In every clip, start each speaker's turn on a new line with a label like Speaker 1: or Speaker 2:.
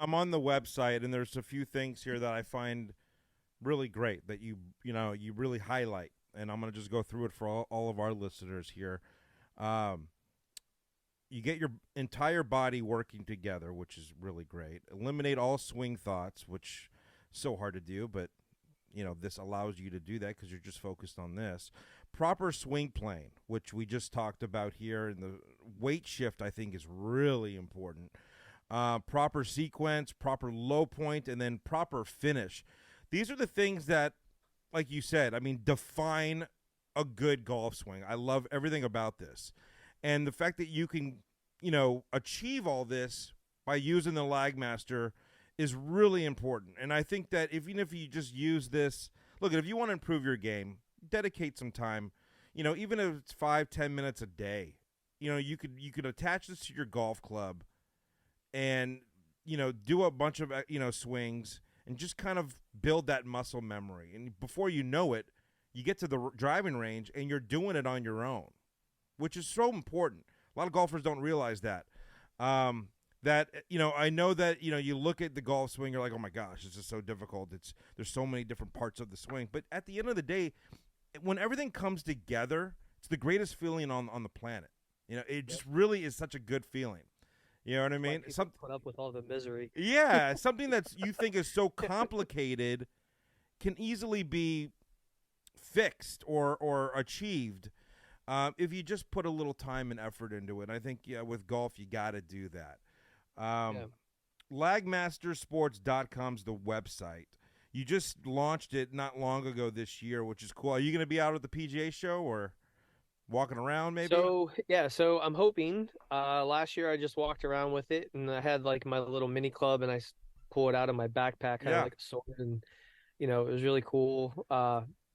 Speaker 1: I'm on the website, and there's a few things here that I find really great that you really highlight, and I'm gonna just go through it for all of our listeners here. Um, you get your entire body working together, which is really great. Eliminate all swing thoughts, which is so hard to do, but this allows you to do that because you're just focused on this. Proper swing plane, which we just talked about here, and the weight shift I think is really important. Proper sequence, proper low point, and then proper finish. These are the things that, like you said, I mean, define a good golf swing. I love everything about this. And the fact that you can, achieve all this by using the Lagmaster is really important. And I think that even if you just use this, look, if you want to improve your game, dedicate some time. Even if it's 5-10 minutes a day, you could attach this to your golf club and do a bunch of swings and just kind of build that muscle memory. And before you know it, you get to the driving range and you're doing it on your own, which is so important. A lot of golfers don't realize that. I know that you look at the golf swing, you're like, oh my gosh, this is so difficult. There's so many different parts of the swing. But at the end of the day, when everything comes together, it's the greatest feeling on the planet. It just really is such a good feeling. You know what I mean?
Speaker 2: Put up with all the misery.
Speaker 1: Yeah, something that you think is so complicated can easily be fixed or achieved if you just put a little time and effort into it. I think with golf you got to do that.
Speaker 2: Yeah.
Speaker 1: Lagmastersports.com's the website. You just launched it not long ago this year, which is cool. Are you going to be out at the PGA show or walking around maybe?
Speaker 2: So I'm hoping. Last year I just walked around with it, and I had like my little mini club, and pull it out of my backpack, kind of
Speaker 1: Yeah.
Speaker 2: like a sword, and it was really cool.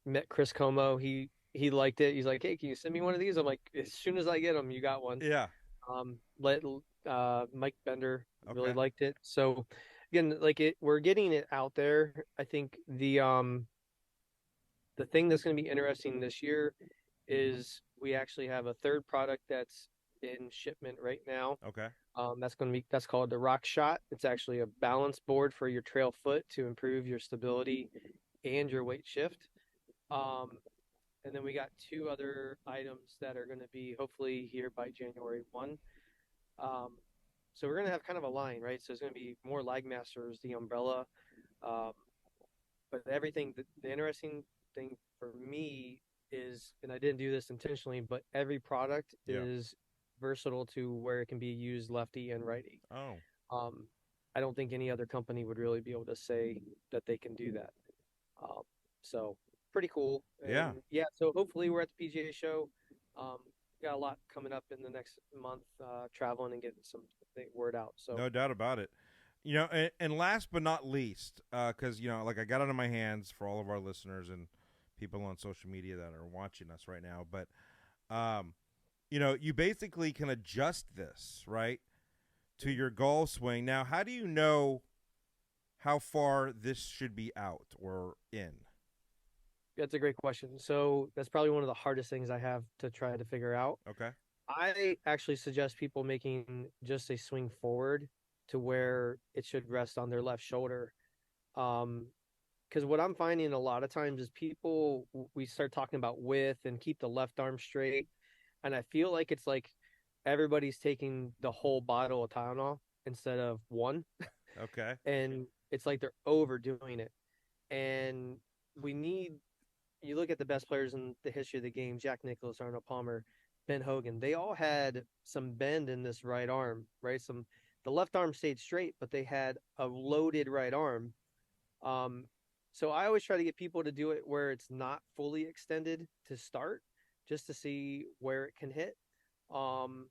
Speaker 2: Met Chris Como. He liked it. He's like, "Hey, can you send me one of these?" I'm like, "As soon as I get them, you got one."
Speaker 1: Yeah.
Speaker 2: Let Mike Bender really
Speaker 1: Okay.
Speaker 2: liked it. So again, like we're getting it out there. I think the thing that's going to be interesting this year is we actually have a third product that's in shipment right now.
Speaker 1: Okay.
Speaker 2: That's called the Rock Shot. It's actually a balance board for your trail foot to improve your stability and your weight shift. Um, and then we got two other items that are going to be hopefully here by January 1. Um, so we're going to have kind of a line, right? So it's going to be more Lag Masters, the umbrella. Um, but the interesting thing for me is, and I didn't do this intentionally, but every product
Speaker 1: Yeah.
Speaker 2: is versatile to where it can be used lefty and righty.
Speaker 1: Oh.
Speaker 2: Um, I don't think any other company would really be able to say that they can do that. Um, so pretty cool.
Speaker 1: Yeah.
Speaker 2: And yeah, so hopefully we're at the PGA show. Um, got a lot coming up in the next month, traveling and getting some word out. So
Speaker 1: No doubt about it. And last but not least, because like I got it in my hands for all of our listeners and people on social media that are watching us right now. But, you basically can adjust this right to your golf swing. Now, how do you know how far this should be out or in?
Speaker 2: that's a great question. So that's probably one of the hardest things I have to try to figure out.
Speaker 1: Okay.
Speaker 2: I actually suggest people making just a swing forward to where it should rest on their left shoulder. Um, because what I'm finding a lot of times is we start talking about width and keep the left arm straight, and I feel like it's like everybody's taking the whole bottle of Tylenol instead of one,
Speaker 1: Okay.
Speaker 2: and it's like they're overdoing it. And we need you look at the best players in the history of the game: Jack Nicklaus, Arnold Palmer, Ben Hogan. They all had some bend in this right arm, right? The left arm stayed straight, but they had a loaded right arm. Um, so I always try to get people to do it where it's not fully extended to start, just to see where it can hit. Um,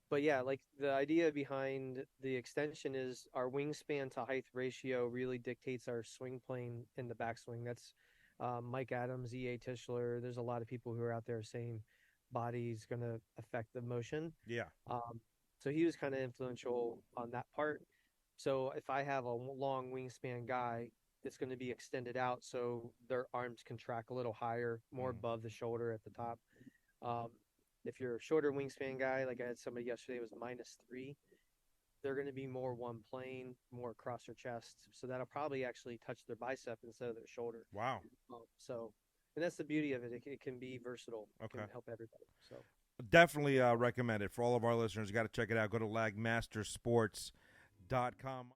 Speaker 2: but yeah, like the idea behind the extension is our wingspan to height ratio really dictates our swing plane in the backswing. That's Mike Adams, E.A. Tischler. There's a lot of people who are out there saying body's going to affect the motion.
Speaker 1: Yeah.
Speaker 2: Um, so he was kind of influential on that part. So if I have a long wingspan guy, it's going to be extended out so their arms can track a little higher, more
Speaker 1: Mm.
Speaker 2: above the shoulder at the top. Um, if you're a shorter wingspan guy, like I had somebody yesterday was -3, they're going to be more one plane, more across their chest. So that'll probably actually touch their bicep instead of their shoulder.
Speaker 1: Wow.
Speaker 2: So, and that's the beauty of it. It can be versatile. It
Speaker 1: Okay.
Speaker 2: can help everybody. So
Speaker 1: Definitely recommend it for all of our listeners. You got to check it out. Go to lagmastersports.com.